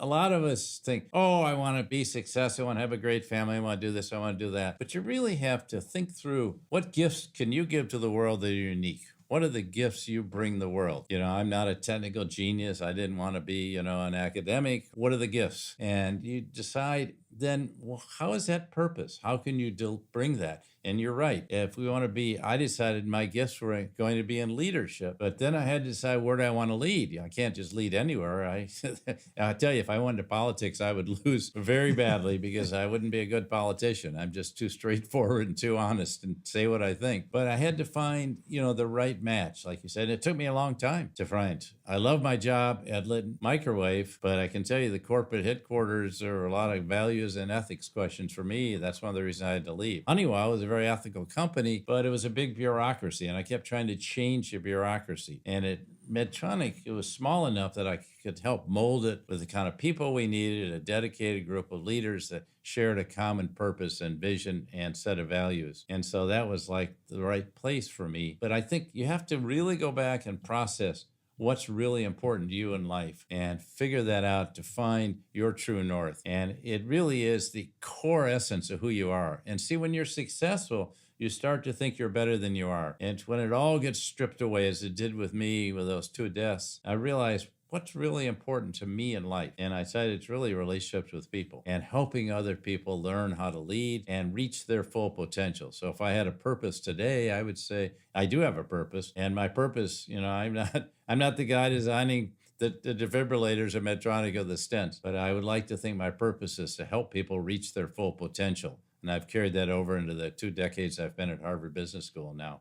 a lot of us think, oh, I want to be successful. I want to have a great family. I want to do this. I want to do that. But you really have to think through what gifts can you give to the world that are unique? What are the gifts you bring the world? I'm not a technical genius. I didn't want to be, an academic. What are the gifts? And you decide then, well, how is that purpose? How can you bring that? And you're right. If we want to I decided my gifts were going to be in leadership, but then I had to decide where do I want to lead? I can't just lead anywhere. I tell you, if I went into politics, I would lose very badly because I wouldn't be a good politician. I'm just too straightforward and too honest and say what I think. But I had to find, the right match. Like you said, it took me a long time to find. I love my job at Microwave, but I can tell you the corporate headquarters, there are a lot of values and ethics questions for me. That's one of the reasons I had to leave. Honeywell was a very ethical company, but it was a big bureaucracy, and I kept trying to change the bureaucracy. And at Medtronic, it was small enough that I could help mold it with the kind of people we needed, a dedicated group of leaders that shared a common purpose and vision and set of values. And so that was like the right place for me. But I think you have to really go back and process what's really important to you in life and figure that out to find your true north. And it really is the core essence of who you are. And see, when you're successful, you start to think you're better than you are. And when it all gets stripped away, as it did with me with those two deaths, I realized what's really important to me in life. And I said it's really relationships with people and helping other people learn how to lead and reach their full potential. So if I had a purpose today, I would say I do have a purpose. And my purpose, I'm not the guy designing the defibrillators or Medtronic or the stents, but I would like to think my purpose is to help people reach their full potential. And I've carried that over into the 2 decades I've been at Harvard Business School now.